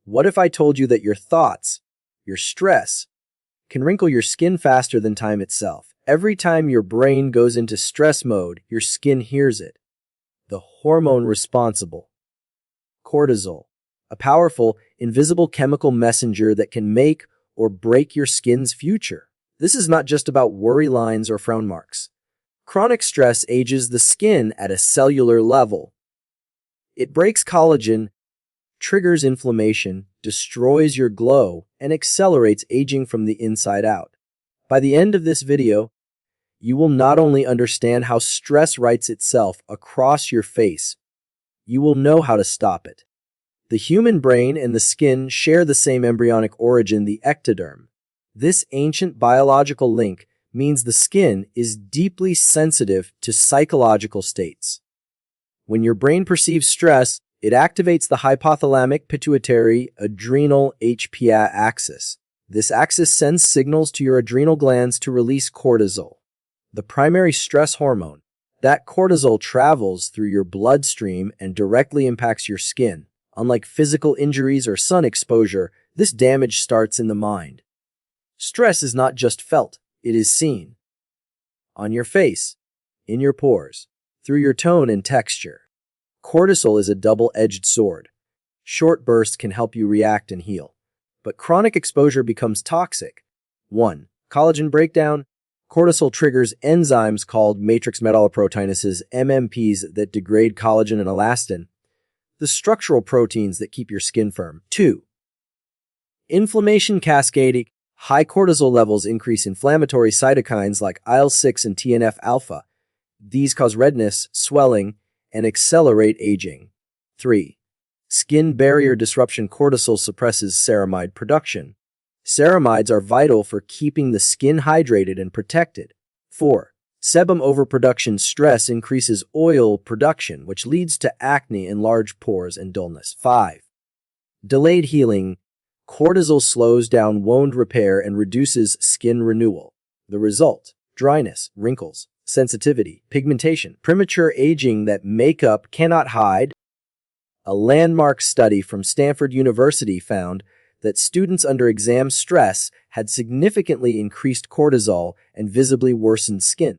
What if I told you that your thoughts, your stress, can wrinkle your skin faster than time itself? Every time your brain goes into stress mode, your skin hears it. The hormone responsible, cortisol, a powerful, invisible chemical messenger that can make or break your skin's future. This is not just about worry lines or frown marks. Chronic stress ages the skin at a cellular level. It breaks collagen, triggers inflammation, destroys your glow, and accelerates aging from the inside out. By the end of this video, you will not only understand how stress writes itself across your face, you will know how to stop it. The human brain and the skin share the same embryonic origin, the ectoderm. This ancient biological link means the skin is deeply sensitive to psychological states. When your brain perceives stress, it activates the hypothalamic pituitary adrenal HPA axis. This axis sends signals to your adrenal glands to release cortisol, the primary stress hormone. That cortisol travels through your bloodstream and directly impacts your skin. Unlike physical injuries or sun exposure, this damage starts in the mind. Stress is not just felt, it is seen. On your face, in your pores, through your tone and texture. Cortisol is a double-edged sword. Short bursts can help you react and heal, but chronic exposure becomes toxic. 1. Collagen breakdown. Cortisol triggers enzymes called matrix metalloproteinases, MMPs, that degrade collagen and elastin, the structural proteins that keep your skin firm. 2. Inflammation cascading. High cortisol levels increase inflammatory cytokines like IL-6 and TNF-alpha. These cause redness, swelling, and accelerate aging. 3. Skin barrier disruption. Cortisol suppresses ceramide production. Ceramides are vital for keeping the skin hydrated and protected. 4. Sebum overproduction. Stress increases oil production, which leads to acne, enlarged pores, and dullness. 5. Delayed healing. Cortisol slows down wound repair and reduces skin renewal. The result: dryness, wrinkles, sensitivity, pigmentation, premature aging that makeup cannot hide. A landmark study from Stanford University found that students under exam stress had significantly increased cortisol and visibly worsened skin.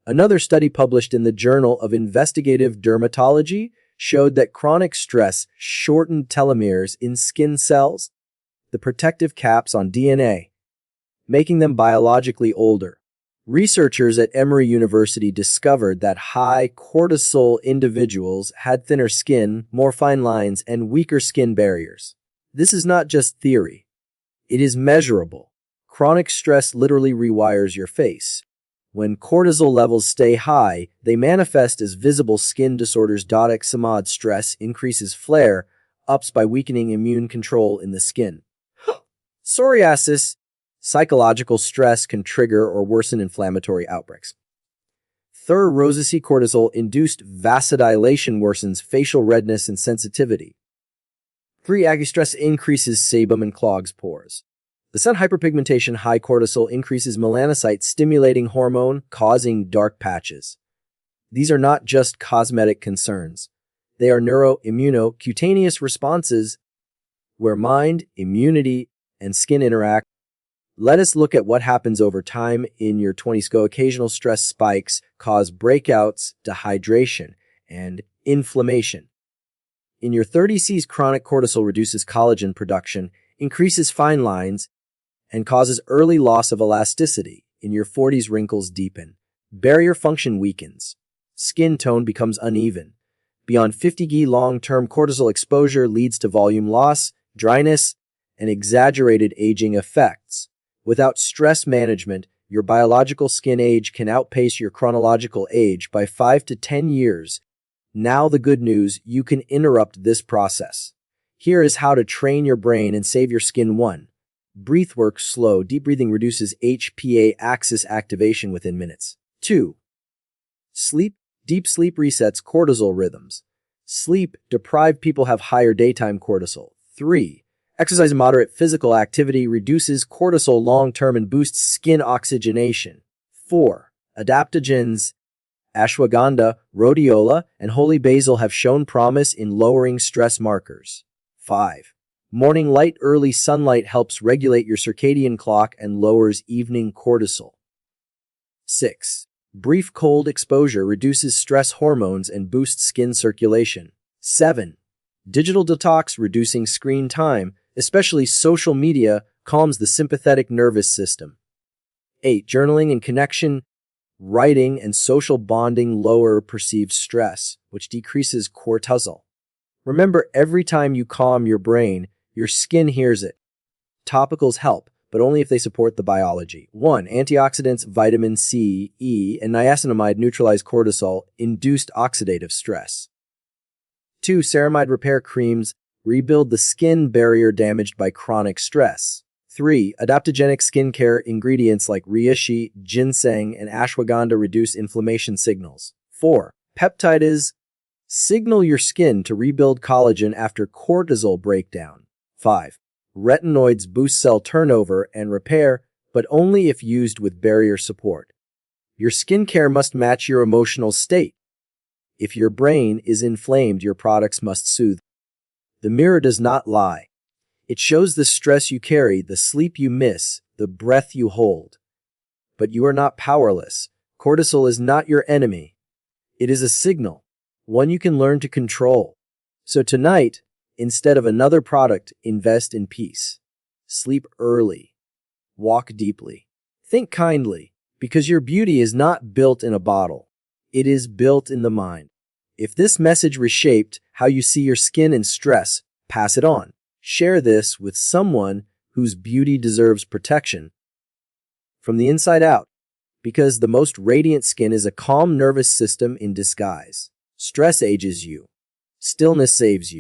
Another study published in the Journal of Investigative Dermatology showed that chronic stress shortened telomeres in skin cells, the protective caps on DNA, making them biologically older. Researchers at Emory University discovered that high cortisol individuals had thinner skin, more fine lines, and weaker skin barriers. This is not just theory. It is measurable. Chronic stress literally rewires your face. When cortisol levels stay high, they manifest as visible skin disorders. Eczema. Stress increases flare-ups by weakening immune control in the skin. Psoriasis. Psychological stress can trigger or worsen inflammatory outbreaks. 3. Rosacea. Cortisol-induced vasodilation worsens facial redness and sensitivity. 3. Acne. Stress increases sebum and clogs pores. The sun hyperpigmentation. High cortisol increases melanocyte-stimulating hormone, causing dark patches. These are not just cosmetic concerns. They are neuro-immunocutaneous responses where mind, immunity, and skin interact. Let us look at what happens over time in your 20s. Occasional stress spikes cause breakouts, dehydration, and inflammation. In your 30s, chronic cortisol reduces collagen production, increases fine lines, and causes early loss of elasticity. In your 40s, wrinkles deepen. Barrier function weakens. Skin tone becomes uneven. Beyond 50, long-term cortisol exposure leads to volume loss, dryness, and exaggerated aging effects. Without stress management, your biological skin age can outpace your chronological age by 5 to 10 years. Now the good news: you can interrupt this process. Here is how to train your brain and save your skin. 1. Breath work. Slow, deep breathing reduces HPA axis activation within minutes. 2. Sleep. Deep sleep resets cortisol rhythms. Sleep-deprived people have higher daytime cortisol. 3. Exercise. Moderate physical activity reduces cortisol long-term and boosts skin oxygenation. 4. Adaptogens. Ashwagandha, rhodiola, and holy basil have shown promise in lowering stress markers. 5. Morning light, early sunlight helps regulate your circadian clock and lowers evening cortisol. 6. Brief cold exposure reduces stress hormones and boosts skin circulation. 7. Digital detox, reducing screen time, especially social media, calms the sympathetic nervous system. 8. Journaling and connection, writing and social bonding lower perceived stress, which decreases cortisol. Remember, every time you calm your brain, your skin hears it. Topicals help, but only if they support the biology. 1. Antioxidants, vitamin C, E, and niacinamide neutralize cortisol-induced oxidative stress. 2. Ceramide repair creams rebuild the skin barrier damaged by chronic stress. 3. Adaptogenic skincare ingredients like reishi, ginseng, and ashwagandha reduce inflammation signals. 4. Peptides signal your skin to rebuild collagen after cortisol breakdown. 5. Retinoids boost cell turnover and repair, but only if used with barrier support. Your skincare must match your emotional state. If your brain is inflamed, your products must soothe. The mirror does not lie. It shows the stress you carry, the sleep you miss, the breath you hold. But you are not powerless. Cortisol is not your enemy. It is a signal, one you can learn to control. So tonight, instead of another product, invest in peace. Sleep early. Walk deeply. Think kindly, because your beauty is not built in a bottle. It is built in the mind. If this message reshaped how you see your skin and stress, pass it on. Share this with someone whose beauty deserves protection. From the inside out, because the most radiant skin is a calm nervous system in disguise. Stress ages you. Stillness saves you.